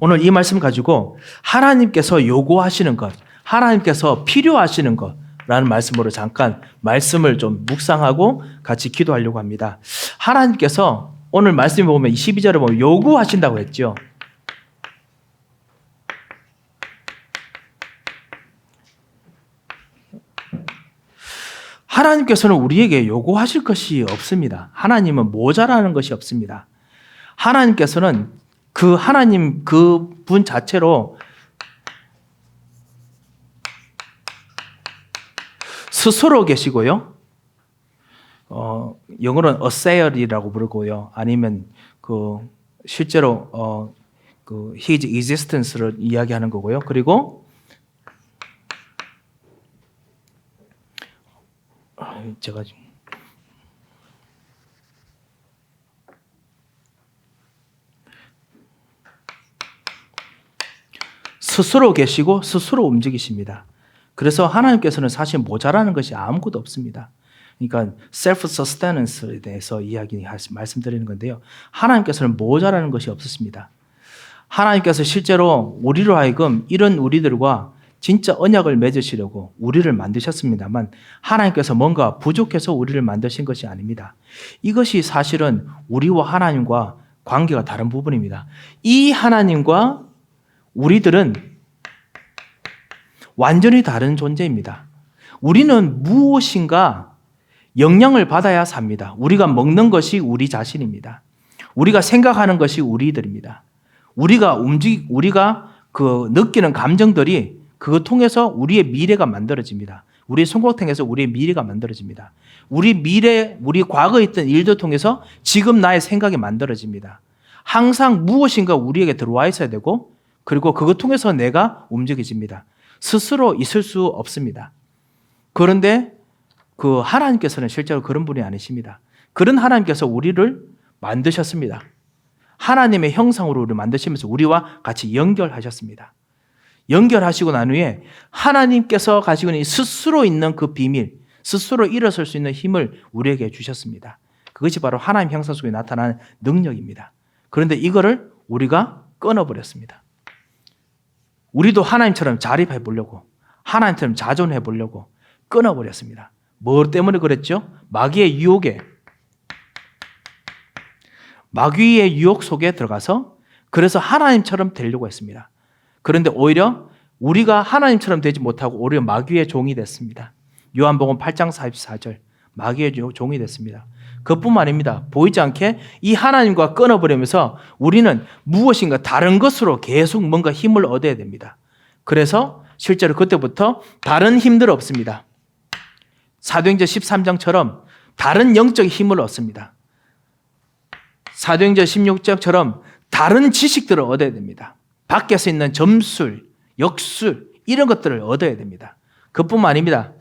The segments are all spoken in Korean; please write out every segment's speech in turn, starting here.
오늘 이 말씀 가지고 하나님께서 요구하시는 것, 하나님께서 필요하시는 것 라는 말씀으로 잠깐 말씀을 좀 묵상하고 같이 기도하려고 합니다. 하나님께서 오늘 말씀에 보면 12절에 보면 요구하신다고 했죠. 하나님께서는 우리에게 요구하실 것이 없습니다. 하나님은 모자라는 것이 없습니다. 하나님께서는 그 하나님 그 분 자체로 스스로 계시고요. 영어로는 assail이라고 부르고요. 아니면 실제로 his existence를 이야기하는 거고요. 그리고 제가 지금 스스로 계시고 스스로 움직이십니다. 그래서 하나님께서는 사실 모자라는 것이 아무것도 없습니다. 그러니까 self-sustenance에 대해서 말씀드리는 건데요. 하나님께서는 모자라는 것이 없으십니다. 하나님께서 실제로 우리로 하여금 이런 우리들과 진짜 언약을 맺으시려고 우리를 만드셨습니다만 하나님께서 뭔가 부족해서 우리를 만드신 것이 아닙니다. 이것이 사실은 우리와 하나님과 관계가 다른 부분입니다. 이 하나님과 우리들은 완전히 다른 존재입니다. 우리는 무엇인가 영향을 받아야 삽니다. 우리가 먹는 것이 우리 자신입니다. 우리가 생각하는 것이 우리들입니다. 우리가 느끼는 감정들이 그거 통해서 우리의 미래가 만들어집니다. 우리의 손꼽탱에서 우리의 미래가 만들어집니다. 우리 과거에 있던 일들 통해서 지금 나의 생각이 만들어집니다. 항상 무엇인가 우리에게 들어와 있어야 되고 그리고 그것 통해서 내가 움직여집니다. 스스로 있을 수 없습니다. 그런데 하나님께서는 실제로 그런 분이 아니십니다. 그런 하나님께서 우리를 만드셨습니다. 하나님의 형상으로 우리를 만드시면서 우리와 같이 연결하셨습니다. 연결하시고 난 후에 하나님께서 가지고 있는 스스로 있는 그 비밀, 스스로 일어설 수 있는 힘을 우리에게 주셨습니다. 그것이 바로 하나님 형상 속에 나타나는 능력입니다. 그런데 이거를 우리가 끊어버렸습니다. 우리도 하나님처럼 자립해 보려고, 하나님처럼 자존해 보려고 끊어버렸습니다. 뭐 때문에 그랬죠? 마귀의 유혹 속에 들어가서 그래서 하나님처럼 되려고 했습니다. 그런데 오히려 우리가 하나님처럼 되지 못하고 오히려 마귀의 종이 됐습니다. 요한복음 8장 44절 마귀의 종이 됐습니다. 그뿐만 아닙니다. 보이지 않게 이 하나님과 끊어버리면서 우리는 무엇인가 다른 것으로 계속 뭔가 힘을 얻어야 됩니다. 그래서 실제로 그때부터 다른 힘들 없습니다. 사도행전 13장처럼 다른 영적 힘을 얻습니다. 사도행전 16장처럼 다른 지식들을 얻어야 됩니다. 밖에서 있는 점술, 역술 이런 것들을 얻어야 됩니다. 그뿐만 아닙니다.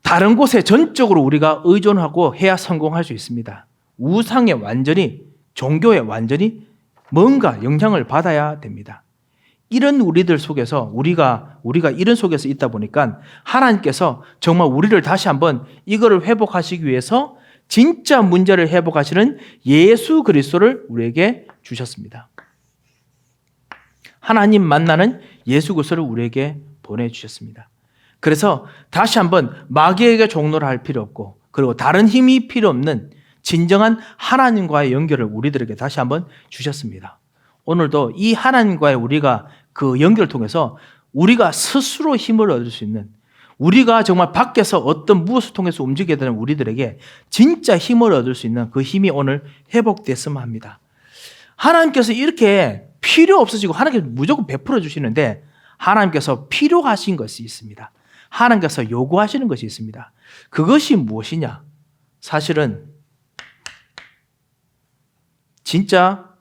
다른 곳에 전적으로 우리가 의존하고 해야 성공할 수 있습니다. 우상에 완전히, 종교에 완전히 뭔가 영향을 받아야 됩니다. 이런 우리들 속에서 우리가 이런 속에서 있다 보니까 하나님께서 정말 우리를 다시 한번 이거를 회복하시기 위해서 진짜 문제를 회복하시는 예수 그리스도를 우리에게 주셨습니다. 하나님 만나는 예수 그리스도를 우리에게 보내주셨습니다. 그래서 다시 한번 마귀에게 종노를 할 필요 없고 그리고 다른 힘이 필요 없는 진정한 하나님과의 연결을 우리들에게 다시 한번 주셨습니다. 오늘도 이 하나님과의 우리가 그 연결을 통해서 우리가 스스로 힘을 얻을 수 있는 우리가 정말 밖에서 어떤 무엇을 통해서 움직여야 되는 우리들에게 진짜 힘을 얻을 수 있는 그 힘이 오늘 회복됐으면 합니다. 하나님께서 이렇게 필요 없어지고 하나님께서 무조건 베풀어 주시는데 하나님께서 필요하신 것이 있습니다. 하나님께서 요구하시는 것이 있습니다. 그것이 무엇이냐? 사실은 진짜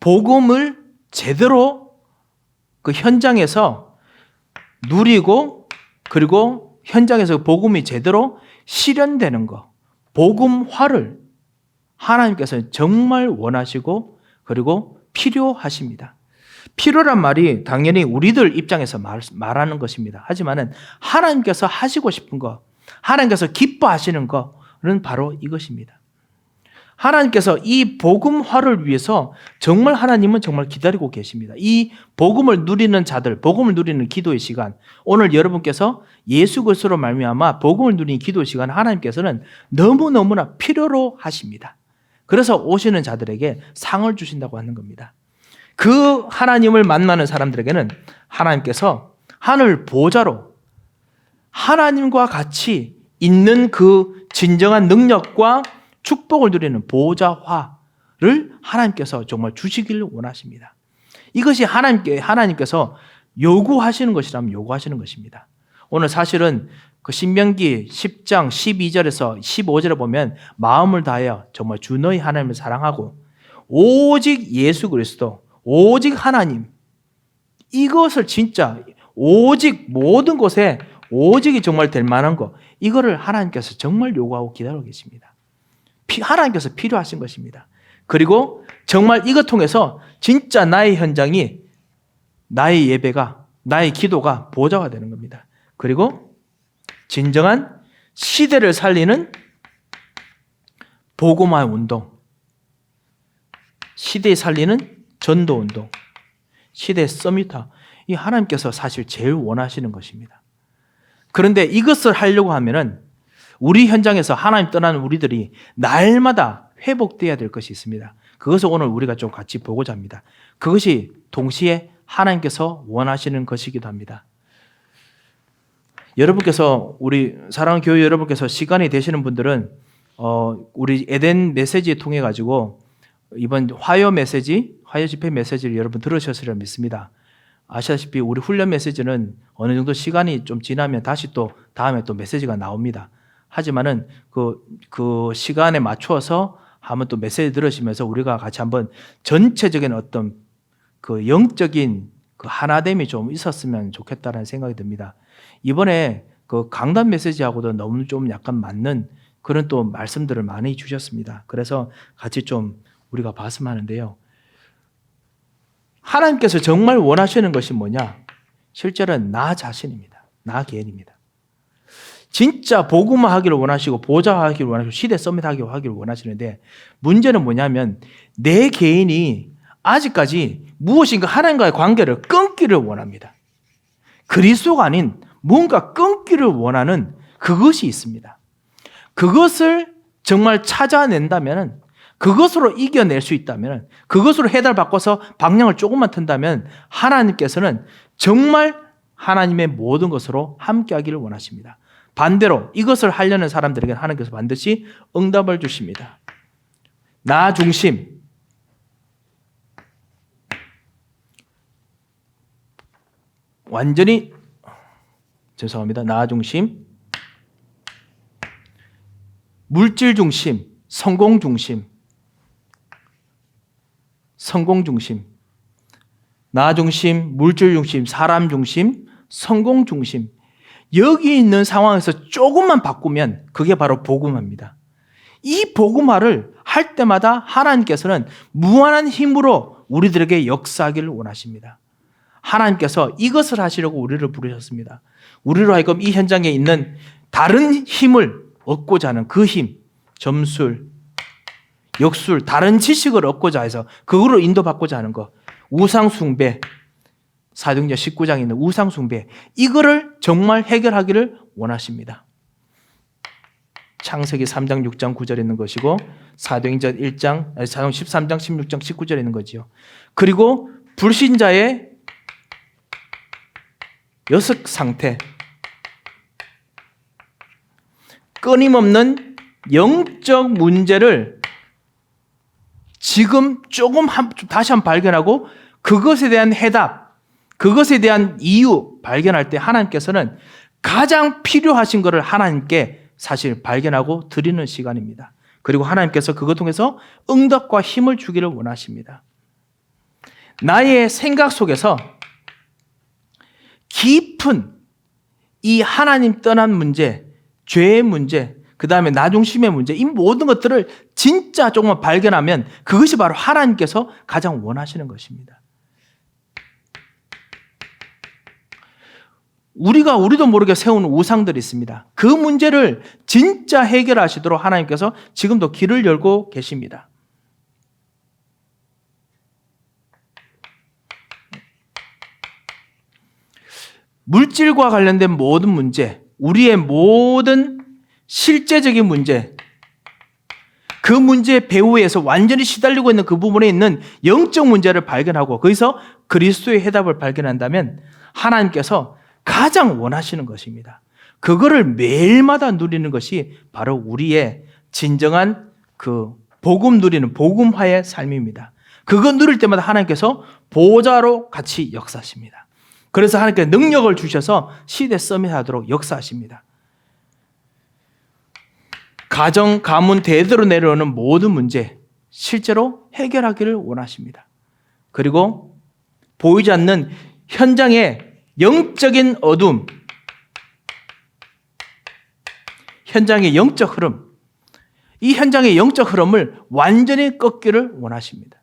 복음을 제대로 그 현장에서 누리고 그리고 현장에서 복음이 제대로 실현되는 것, 복음화를 하나님께서 정말 원하시고 그리고 필요하십니다. 필요란 말이 당연히 우리들 입장에서 말하는 것입니다. 하지만은 하나님께서 하시고 싶은 것, 하나님께서 기뻐하시는 것, 바로 이것입니다. 하나님께서 이 복음화를 위해서 정말 하나님은 정말 기다리고 계십니다. 이 복음을 누리는 자들, 복음을 누리는 기도의 시간, 오늘 여러분께서 예수 그리스도로 말미암아 복음을 누리는 기도의 시간 하나님께서는 너무너무나 필요로 하십니다. 그래서 오시는 자들에게 상을 주신다고 하는 겁니다. 그 하나님을 만나는 사람들에게는 하나님께서 하늘 보좌로 하나님과 같이 있는 그 진정한 능력과 축복을 누리는 보좌화를 하나님께서 정말 주시기를 원하십니다. 이것이 하나님께서 요구하시는 것이라면 요구하시는 것입니다. 오늘 사실은 그 신명기 10장 12절에서 15절에 보면 마음을 다하여 정말 주 너희 하나님을 사랑하고 오직 예수 그리스도, 오직 하나님, 이것을 진짜 오직 모든 곳에 오직이 정말 될 만한 것, 이거를 하나님께서 정말 요구하고 기다리고 계십니다. 하나님께서 필요하신 것입니다. 그리고 정말 이것 통해서 진짜 나의 현장이, 나의 예배가, 나의 기도가 보좌가 되는 겁니다. 그리고 진정한 시대를 살리는 복음화 운동, 시대에 살리는 전도 운동, 시대 서밋화, 이 하나님께서 사실 제일 원하시는 것입니다. 그런데 이것을 하려고 하면은 우리 현장에서 하나님 떠나는 우리들이 날마다 회복되어야 될 것이 있습니다. 그것을 오늘 우리가 좀 같이 보고자 합니다. 그것이 동시에 하나님께서 원하시는 것이기도 합니다. 여러분께서, 우리 사랑하는 교회 여러분께서 시간이 되시는 분들은 우리 에덴 메시지에 통해 가지고 이번 화요 집회 메시지를 여러분 들으셨으리라 믿습니다. 아시다시피 우리 훈련 메시지는 어느 정도 시간이 좀 지나면 다시 또 다음에 또 메시지가 나옵니다. 하지만은 그 시간에 맞추어서 한번 또 메시지 들으시면서 우리가 같이 한번 전체적인 어떤 그 영적인 그 하나됨이 좀 있었으면 좋겠다는 생각이 듭니다. 이번에 그 강단 메시지하고도 너무 좀 약간 맞는 그런 또 말씀들을 많이 주셨습니다. 그래서 같이 좀 우리가 봤으면 하는데요. 하나님께서 정말 원하시는 것이 뭐냐? 실제로는 나 자신입니다. 나 개인입니다. 진짜 복음화하기를 원하시고 보좌하기를 원하시고 시대 서밋하기를 원하시는데 문제는 뭐냐면 내 개인이 아직까지 무엇인가 하나님과의 관계를 끊기를 원합니다. 그리스도가 아닌 뭔가 끊기를 원하는 그것이 있습니다. 그것을 정말 찾아낸다면, 그것으로 이겨낼 수 있다면, 그것으로 해달 바꿔서 방향을 조금만 튼다면 하나님께서는 정말 하나님의 모든 것으로 함께하기를 원하십니다. 반대로 이것을 하려는 사람들에게 하나님께서 반드시 응답을 주십니다. 나 중심, 완전히 죄송합니다. 나 중심, 물질 중심, 성공 중심, 나 중심, 물질 중심, 사람 중심, 성공 중심. 여기 있는 상황에서 조금만 바꾸면 그게 바로 복음화입니다. 이 복음화를 할 때마다 하나님께서는 무한한 힘으로 우리들에게 역사하기를 원하십니다. 하나님께서 이것을 하시려고 우리를 부르셨습니다. 우리로 하여금 이 현장에 있는 다른 힘을 얻고자 하는 그 힘, 점술, 역술, 다른 지식을 얻고자 해서 그거로 인도받고자 하는 것, 우상숭배, 사도행전 19장에 있는 우상숭배, 이거를 정말 해결하기를 원하십니다. 창세기 3장 6장 9절에 있는 것이고 사도행전 13장 16장 19절에 있는 거지요. 그리고 불신자의 여섯 상태, 끊임없는 영적 문제를 지금 조금 다시 한번 발견하고 그것에 대한 해답, 그것에 대한 이유 발견할 때 하나님께서는 가장 필요하신 것을 하나님께 사실 발견하고 드리는 시간입니다. 그리고 하나님께서 그것 통해서 응답과 힘을 주기를 원하십니다. 나의 생각 속에서 깊은 이 하나님 떠난 문제, 죄의 문제, 그 다음에 나 중심의 문제, 이 모든 것들을 진짜 조금만 발견하면 그것이 바로 하나님께서 가장 원하시는 것입니다. 우리도 모르게 세운 우상들이 있습니다. 그 문제를 진짜 해결하시도록 하나님께서 지금도 길을 열고 계십니다. 물질과 관련된 모든 문제, 우리의 모든 실제적인 문제, 그 문제 배후에서 완전히 시달리고 있는 그 부분에 있는 영적 문제를 발견하고 거기서 그리스도의 해답을 발견한다면 하나님께서 가장 원하시는 것입니다. 그거를 매일마다 누리는 것이 바로 우리의 진정한 그 복음 누리는 복음화의 삶입니다. 그거 누릴 때마다 하나님께서 보좌로 같이 역사하십니다. 그래서 하나님께서 능력을 주셔서 시대 서밋하도록 역사하십니다. 가정, 가문 대대로 내려오는 모든 문제 실제로 해결하기를 원하십니다. 그리고 보이지 않는 현장의 영적인 어둠, 현장의 영적 흐름, 이 현장의 영적 흐름을 완전히 꺾기를 원하십니다.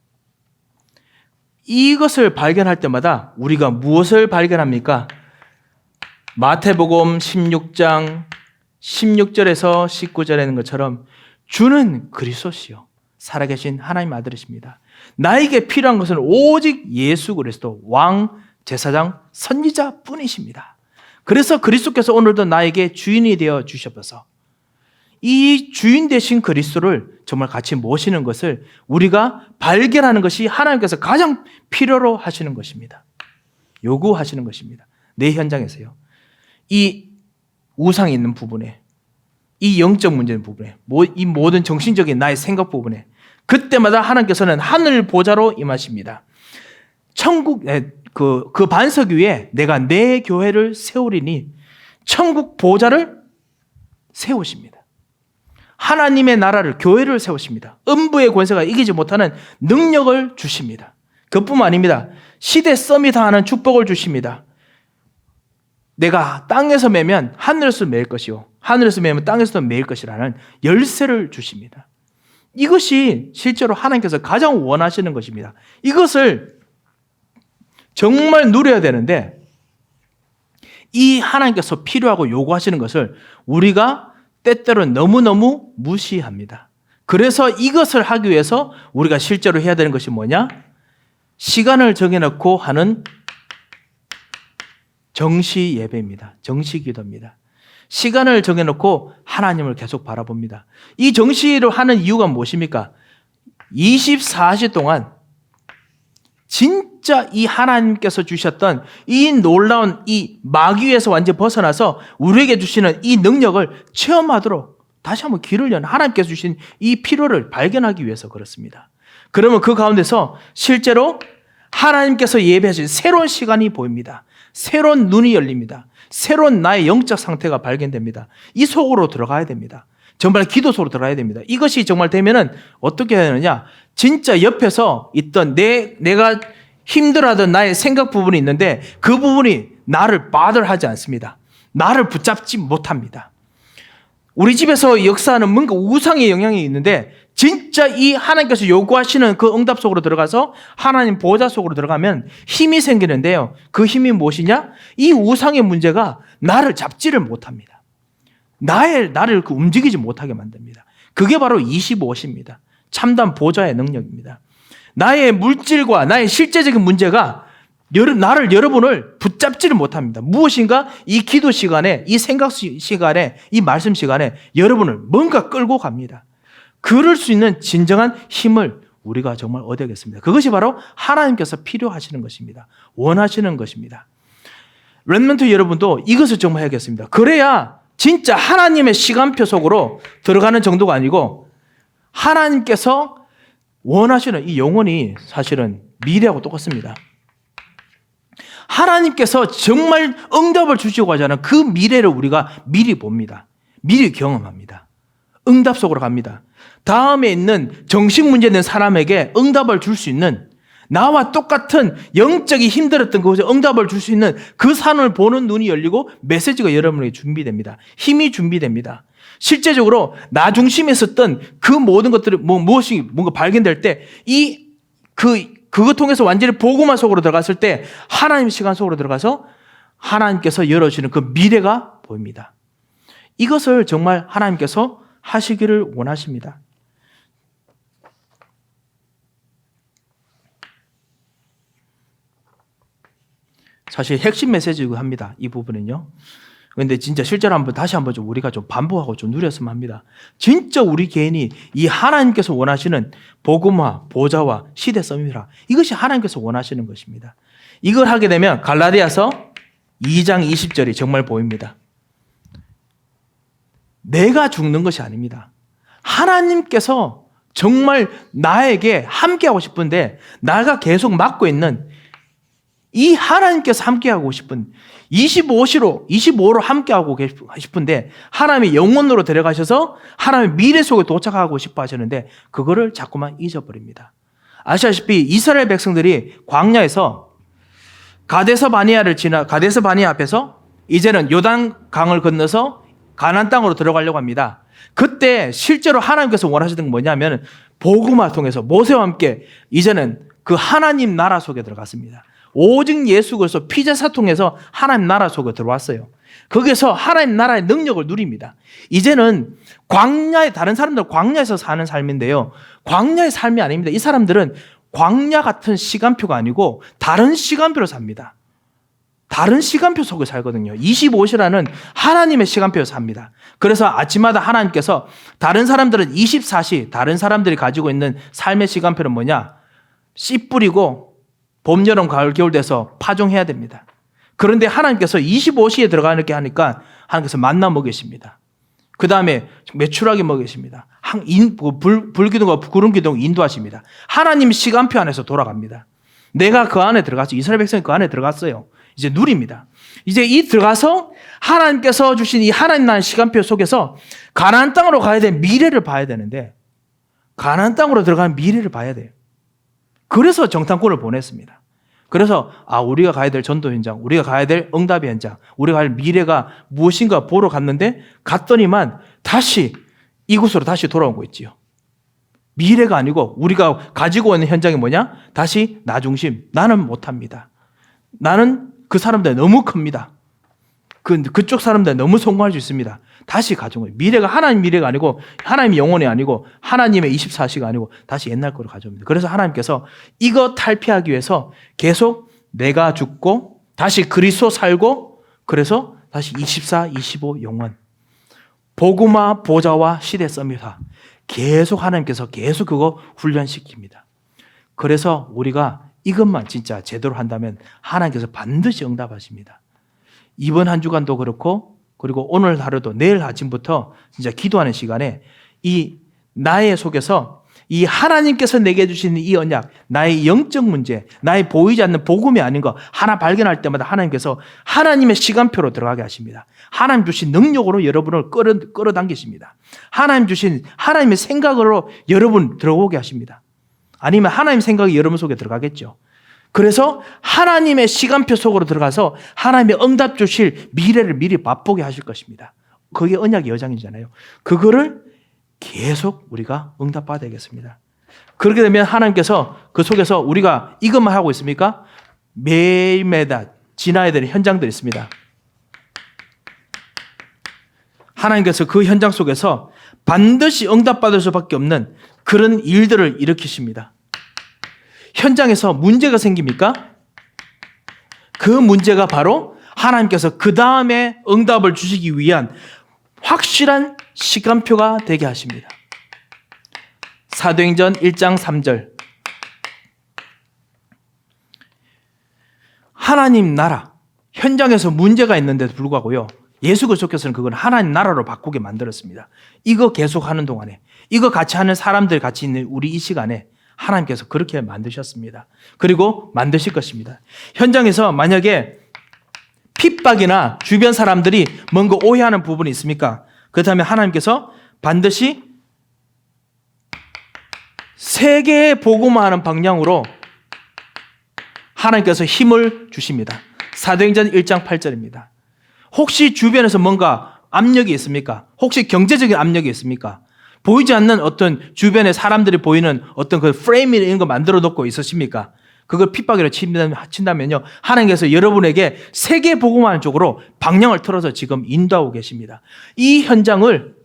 이것을 발견할 때마다 우리가 무엇을 발견합니까? 마태복음 16장 16절에서 19절에 있는 것처럼 주는 그리스도시요 살아계신 하나님 아들이십니다. 나에게 필요한 것은 오직 예수 그리스도 왕, 제사장, 선지자 뿐이십니다. 그래서 그리스도께서 오늘도 나에게 주인이 되어 주셔서 이 주인 되신 그리스도를 정말 같이 모시는 것을 우리가 발견하는 것이 하나님께서 가장 필요로 하시는 것입니다. 요구하시는 것입니다. 내 현장에서요. 이 우상이 있는 부분에, 이 영적 문제의 부분에, 이 모든 정신적인 나의 생각 부분에 그때마다 하나님께서는 하늘 보좌로 임하십니다. 천국 그 반석 위에 내가 내 교회를 세우리니 천국 보좌를 세우십니다. 하나님의 나라를, 교회를 세우십니다. 음부의 권세가 이기지 못하는 능력을 주십니다. 그뿐만 아닙니다. 시대 서밋하는 축복을 주십니다. 내가 땅에서 매면 하늘에서 매일 것이요 하늘에서 매면 땅에서도 매일 것이라는 열쇠를 주십니다. 이것이 실제로 하나님께서 가장 원하시는 것입니다. 이것을 정말 누려야 되는데 이 하나님께서 필요하고 요구하시는 것을 우리가 때때로 너무너무 무시합니다. 그래서 이것을 하기 위해서 우리가 실제로 해야 되는 것이 뭐냐? 시간을 정해놓고 하는 정시 예배입니다. 정시 기도입니다. 시간을 정해놓고 하나님을 계속 바라봅니다. 이 정시를 하는 이유가 무엇입니까? 24시 동안 진짜 이 하나님께서 주셨던 이 놀라운 이 마귀에서 완전히 벗어나서 우리에게 주시는 이 능력을 체험하도록 다시 한번 길을 연 하나님께서 주신 이 필요를 발견하기 위해서 그렇습니다. 그러면 그 가운데서 실제로 하나님께서 예배하신 새로운 시간이 보입니다. 새로운 눈이 열립니다. 새로운 나의 영적 상태가 발견됩니다. 이 속으로 들어가야 됩니다. 정말 기도 속으로 들어가야 됩니다. 이것이 정말 되면은 어떻게 해야 되느냐? 진짜 옆에서 있던 내가 힘들어하던 나의 생각 부분이 있는데 그 부분이 나를 바들하지 않습니다. 나를 붙잡지 못합니다. 우리 집에서 역사하는 뭔가 우상의 영향이 있는데 진짜 이 하나님께서 요구하시는 그 응답 속으로 들어가서 하나님 보좌 속으로 들어가면 힘이 생기는데요. 그 힘이 무엇이냐? 이 우상의 문제가 나를 잡지를 못합니다. 나를 움직이지 못하게 만듭니다. 그게 바로 25시입니다. 참담 보좌의 능력입니다. 나의 물질과 나의 실제적인 문제가 여러분을 붙잡지를 못합니다. 무엇인가 이 기도 시간에, 이 생각 시간에, 이 말씀 시간에 여러분을 뭔가 끌고 갑니다. 그럴 수 있는 진정한 힘을 우리가 정말 얻어야겠습니다. 그것이 바로 하나님께서 필요하시는 것입니다. 원하시는 것입니다. 렘넌트 여러분도 이것을 정말 해야겠습니다. 그래야 진짜 하나님의 시간표 속으로 들어가는 정도가 아니고 하나님께서 원하시는 이 영혼이 사실은 미래하고 똑같습니다. 하나님께서 정말 응답을 주시고 하자는 그 미래를 우리가 미리 봅니다. 미리 경험합니다. 응답 속으로 갑니다. 다음에 있는 정신 문제 있는 사람에게 응답을 줄 수 있는 나와 똑같은 영적이 힘들었던 그것에 응답을 줄 수 있는 그 산을 보는 눈이 열리고 메시지가 여러분에게 준비됩니다. 힘이 준비됩니다. 실제적으로 나 중심에 있었던 그 모든 것들이 무엇이 뭔가 발견될 때 그것 통해서 완전히 복음화 속으로 들어갔을 때 하나님의 시간 속으로 들어가서 하나님께서 열어주시는 그 미래가 보입니다. 이것을 정말 하나님께서 하시기를 원하십니다. 사실 핵심 메시지이고 합니다. 이 부분은요. 그런데 진짜 실제로 다시 한번 좀 우리가 좀 반복하고 좀 누렸으면 합니다. 진짜 우리 개인이 이 하나님께서 원하시는 복음화, 보좌와 시대 썸이라 이것이 하나님께서 원하시는 것입니다. 이걸 하게 되면 갈라디아서 2장 20절이 정말 보입니다. 내가 죽는 것이 아닙니다. 하나님께서 정말 나에게 함께하고 싶은데 나가 계속 맡고 있는 이 하나님께서 함께하고 싶은 25로 함께하고 싶은데 하나님의 영혼으로 데려가셔서 하나님의 미래 속에 도착하고 싶어 하시는데 그거를 자꾸만 잊어버립니다. 아시다시피 이스라엘 백성들이 광야에서 가데스 바니아 앞에서 이제는 요단 강을 건너서 가나안 땅으로 들어가려고 합니다. 그때 실제로 하나님께서 원하시는 건 뭐냐면 복음화 통해서 모세와 함께 이제는 그 하나님 나라 속에 들어갔습니다. 오직 예수 그리스도 피제사 통해서 하나님 나라 속에 들어왔어요. 거기서 하나님 나라의 능력을 누립니다. 이제는 다른 사람들은 광야에서 사는 삶인데요. 광야의 삶이 아닙니다. 이 사람들은 광야 같은 시간표가 아니고 다른 시간표로 삽니다. 다른 시간표 속에 살거든요. 25시라는 하나님의 시간표에 삽니다. 그래서 아침마다 하나님께서 다른 사람들은 24시, 다른 사람들이 가지고 있는 삶의 시간표는 뭐냐? 씨 뿌리고 봄, 여름, 가을, 겨울 돼서 파종해야 됩니다. 그런데 하나님께서 25시에 들어가게 하니까 하나님께서 만나 먹이십니다. 그 다음에 메추라기 먹이십니다. 불기둥과 구름기둥 인도하십니다. 하나님 시간표 안에서 돌아갑니다. 내가 그 안에 들어갔어. 이스라엘 백성이 그 안에 들어갔어요. 이제 누립니다. 이제 들어가서 하나님께서 주신 이 하나님 나라의 시간표 속에서 가나안 땅으로 가야 될 미래를 봐야 되는데 가나안 땅으로 들어가는 미래를 봐야 돼요. 그래서 정탐꾼을 보냈습니다. 그래서 우리가 가야 될 전도 현장, 우리가 가야 될 응답의 현장, 우리가 갈 미래가 무엇인가 보러 갔더니만 다시 이곳으로 다시 돌아온 거 있지요. 미래가 아니고 우리가 가지고 있는 현장이 뭐냐? 다시 나 중심. 나는 못합니다. 나는 그 사람들 너무 큽니다. 그쪽 사람들 너무 성공할 수 있습니다. 다시 가져온 거예요. 미래가 하나님 미래가 아니고 하나님의 영혼이 아니고 하나님의 24시가 아니고 다시 옛날 거로 가져옵니다. 그래서 하나님께서 이거 탈피하기 위해서 계속 내가 죽고 다시 그리스도 살고 그래서 다시 24, 25 영원 복음화 보좌와 시대 썸이다. 계속 하나님께서 계속 그거 훈련시킵니다. 그래서 우리가 이것만 진짜 제대로 한다면 하나님께서 반드시 응답하십니다. 이번 한 주간도 그렇고 그리고 오늘 하루도 내일 아침부터 진짜 기도하는 시간에 이 나의 속에서 이 하나님께서 내게 주시는 이 언약, 나의 영적 문제, 나의 보이지 않는 복음이 아닌 거 하나 발견할 때마다 하나님께서 하나님의 시간표로 들어가게 하십니다. 하나님 주신 능력으로 여러분을 끌어당기십니다. 하나님 주신 하나님의 생각으로 여러분 들어오게 하십니다. 아니면 하나님의 생각이 여러분 속에 들어가겠죠. 그래서 하나님의 시간표 속으로 들어가서 하나님의 응답 주실 미래를 미리 맛보게 하실 것입니다. 그게 언약의 여정이잖아요. 그거를 계속 우리가 응답받아야 되겠습니다. 그렇게 되면 하나님께서 그 속에서 우리가 이것만 하고 있습니까? 매일매달 지나야 될 현장들이 있습니다. 하나님께서 그 현장 속에서 반드시 응답받을 수밖에 없는 그런 일들을 일으키십니다. 현장에서 문제가 생깁니까? 그 문제가 바로 하나님께서 그 다음에 응답을 주시기 위한 확실한 시간표가 되게 하십니다. 사도행전 1장 3절 하나님 나라 현장에서 문제가 있는데도 불구하고요. 예수 그리스도께서는 그걸 하나님 나라로 바꾸게 만들었습니다. 이거 계속하는 동안에 이거 같이 하는 사람들 같이 있는 우리 이 시간에 하나님께서 그렇게 만드셨습니다. 그리고 만드실 것입니다. 현장에서 만약에 핍박이나 주변 사람들이 뭔가 오해하는 부분이 있습니까? 그렇다면 하나님께서 반드시 세계에 복음화하는 방향으로 하나님께서 힘을 주십니다. 사도행전 1장 8절입니다. 혹시 주변에서 뭔가 압력이 있습니까? 혹시 경제적인 압력이 있습니까? 보이지 않는 어떤 주변의 사람들이 보이는 어떤 그 프레임이나 이런 거 만들어 놓고 있으십니까? 그걸 핍박이라 친다면요, 하나님께서 여러분에게 세계 복음화하는 쪽으로 방향을 틀어서 지금 인도하고 계십니다. 이 현장을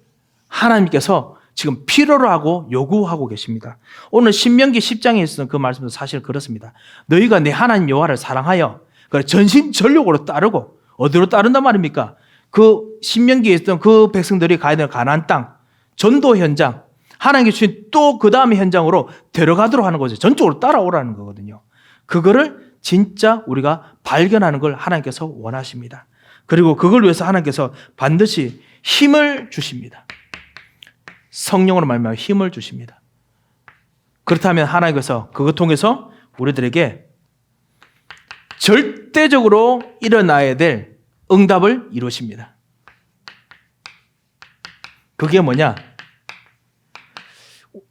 하나님께서 지금 필요로 하고 요구하고 계십니다. 오늘 신명기 10장에 있었던 그 말씀도 사실 그렇습니다. 너희가 내 하나님 여호와를 사랑하여 전심전력으로 따르고, 어디로 따른단 말입니까? 그 신명기에 있었던 그 백성들이 가야 되는 가나안 땅, 전도 현장, 하나님께 주신 또 그 다음의 현장으로 데려가도록 하는 거죠. 전적으로 따라오라는 거거든요. 그거를 진짜 우리가 발견하는 걸 하나님께서 원하십니다. 그리고 그걸 위해서 하나님께서 반드시 힘을 주십니다. 성령으로 말미암아 힘을 주십니다. 그렇다면 하나님께서 그것 통해서 우리들에게 절대적으로 일어나야 될 응답을 이루십니다. 그게 뭐냐?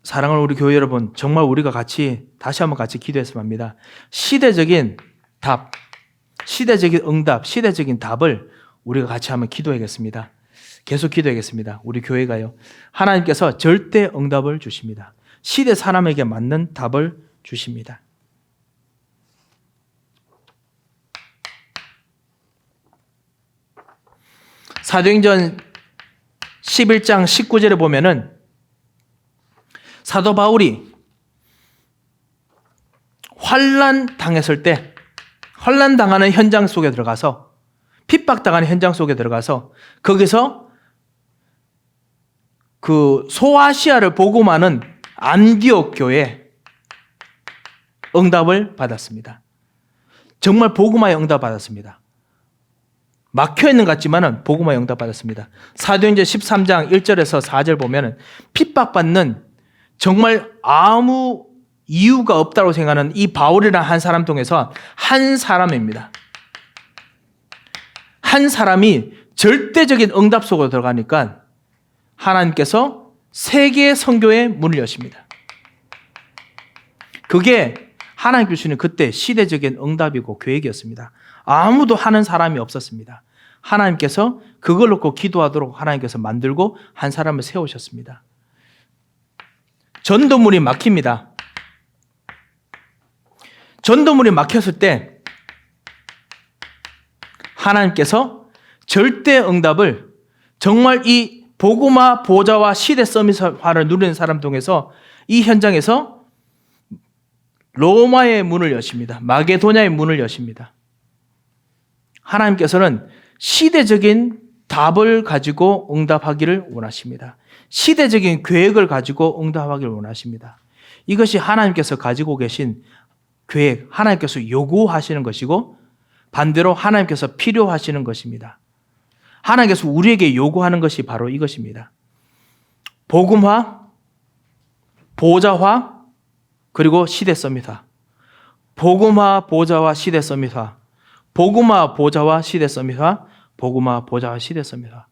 사랑하는 우리 교회 여러분, 정말 우리가 다시 한번 같이 기도했으면 합니다. 시대적인 답, 시대적인 응답, 시대적인 답을 우리가 같이 한번 기도하겠습니다. 계속 기도하겠습니다. 우리 교회가요, 하나님께서 절대 응답을 주십니다. 시대 사람에게 맞는 답을 주십니다. 사도행전 11장 19절에 보면은 사도 바울이 환난 당했을 때, 환난 당하는 현장 속에 들어가서, 핍박당하는 현장 속에 들어가서 거기서 그 소아시아를 복음하는 안디옥 교회 응답을 받았습니다. 정말 복음화의 응답 받았습니다. 막혀있는 것 같지만은 복음화의 응답 받았습니다. 사도행전 13장 1절에서 4절 보면은 핍박받는, 정말 아무 이유가 없다고 생각하는 이 바울이라는 한 사람 통해서 한 사람입니다. 한 사람이 절대적인 응답 속으로 들어가니까 하나님께서 세계 선교의 문을 여십니다. 그게 하나님 주시는 그때 시대적인 응답이고 계획이었습니다. 아무도 하는 사람이 없었습니다. 하나님께서 그걸 놓고 기도하도록 하나님께서 만들고 한 사람을 세우셨습니다. 전도문이 막힙니다. 전도문이 막혔을 때 하나님께서 절대 응답을, 정말 이 복음화 보좌와 시대 서밋화를 누리는 사람 통해서 이 현장에서 로마의 문을 여십니다. 마게도냐의 문을 여십니다. 하나님께서는 시대적인 답을 가지고 응답하기를 원하십니다. 시대적인 계획을 가지고 응답하기를 원하십니다. 이것이 하나님께서 가지고 계신 계획, 하나님께서 요구하시는 것이고 반대로 하나님께서 필요하시는 것입니다. 하나님께서 우리에게 요구하는 것이 바로 이것입니다. 복음화, 보좌화, 그리고 시대 서밋화. 복음화, 보좌와 시대 서밋화. 복음화, 보좌와 시대 서밋화. 복음화, 보좌와 시대 서밋화.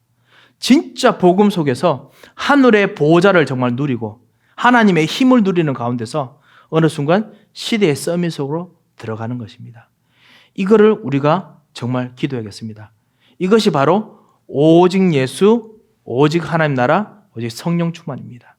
진짜 복음 속에서 하늘의 보좌를 정말 누리고 하나님의 힘을 누리는 가운데서 어느 순간 시대의 서밋 속으로 들어가는 것입니다. 이거를 우리가 정말 기도하겠습니다. 이것이 바로 오직 예수, 오직 하나님 나라, 오직 성령 충만입니다.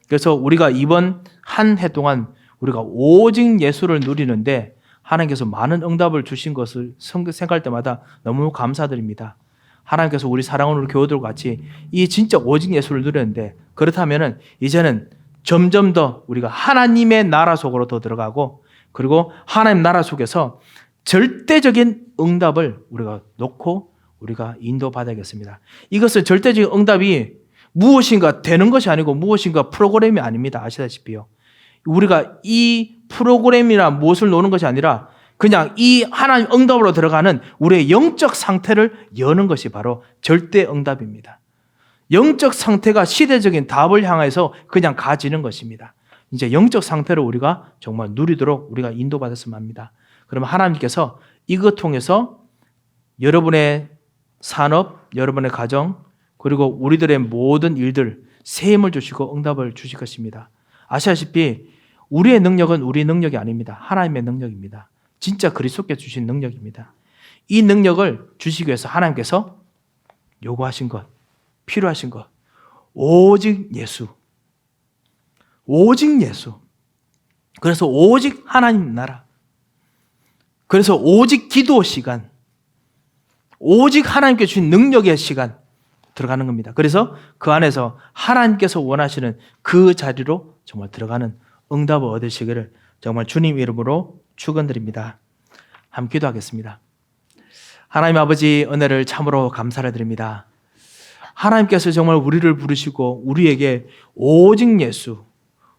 그래서 우리가 이번 한 해 동안 우리가 오직 예수를 누리는데 하나님께서 많은 응답을 주신 것을 생각할 때마다 너무 감사드립니다. 하나님께서 우리 사랑하는 우리 교우들과 같이 이 진짜 오직 예수를 누렸는데, 그렇다면은 이제는 점점 더 우리가 하나님의 나라 속으로 더 들어가고, 그리고 하나님 나라 속에서 절대적인 응답을 우리가 놓고 우리가 인도받아야겠습니다. 이것은 절대적인 응답이 무엇인가 되는 것이 아니고 무엇인가 프로그램이 아닙니다. 아시다시피요. 우리가 이 프로그램이나 무엇을 놓는 것이 아니라 그냥 이 하나님 응답으로 들어가는 우리의 영적 상태를 여는 것이 바로 절대 응답입니다. 영적 상태가 시대적인 답을 향해서 그냥 가지는 것입니다. 이제 영적 상태를 우리가 정말 누리도록 우리가 인도받았으면 합니다. 그러면 하나님께서 이것 통해서 여러분의 산업, 여러분의 가정, 그리고 우리들의 모든 일들 새 힘을 주시고 응답을 주실 것입니다. 아시다시피 우리의 능력은 우리의 능력이 아닙니다. 하나님의 능력입니다. 진짜 그리스도께 주신 능력입니다. 이 능력을 주시기 위해서 하나님께서 요구하신 것, 필요하신 것, 오직 예수. 오직 예수. 그래서 오직 하나님 나라, 그래서 오직 기도 시간, 오직 하나님께 주신 능력의 시간 들어가는 겁니다. 그래서 그 안에서 하나님께서 원하시는 그 자리로 정말 들어가는 응답을 얻으시기를 정말 주님 이름으로 축원드립니다. 함께 기도하겠습니다. 하나님 아버지, 은혜를 참으로 감사를 드립니다. 하나님께서 정말 우리를 부르시고 우리에게 오직 예수,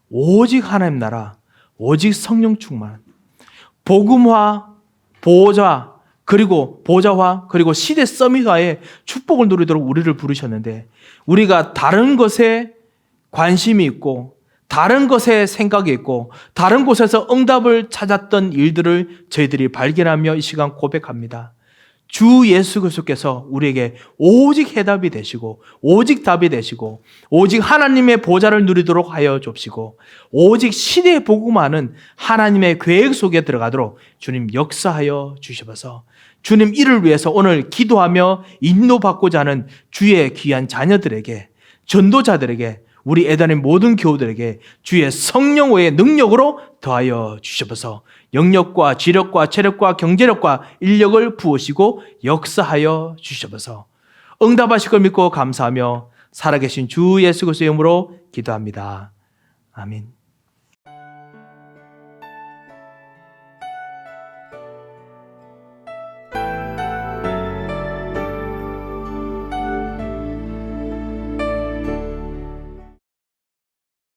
오직 하나님 나라, 오직 성령 충만, 복음화, 보호자, 그리고 보좌화, 그리고 시대 서밋화의 축복을 누리도록 우리를 부르셨는데, 우리가 다른 것에 관심이 있고 다른 것에 생각이 있고 다른 곳에서 응답을 찾았던 일들을 저희들이 발견하며 이 시간 고백합니다. 주 예수 그리스도께서 우리에게 오직 해답이 되시고 오직 답이 되시고 오직 하나님의 보좌를 누리도록 하여 줍시고 오직 시대의 복음화는 하나님의 계획 속에 들어가도록 주님 역사하여 주셔서 주님 이를 위해서 오늘 기도하며 인도받고자 하는 주의 귀한 자녀들에게, 전도자들에게, 우리 애단의 모든 교우들에게 주의 성령의 능력으로 더하여 주셔서 영력과 지력과 체력과 경제력과 인력을 부으시고 역사하여 주셔서 응답하실 걸 믿고 감사하며 살아계신 주 예수 그리스도의 이름으로 기도합니다. 아멘.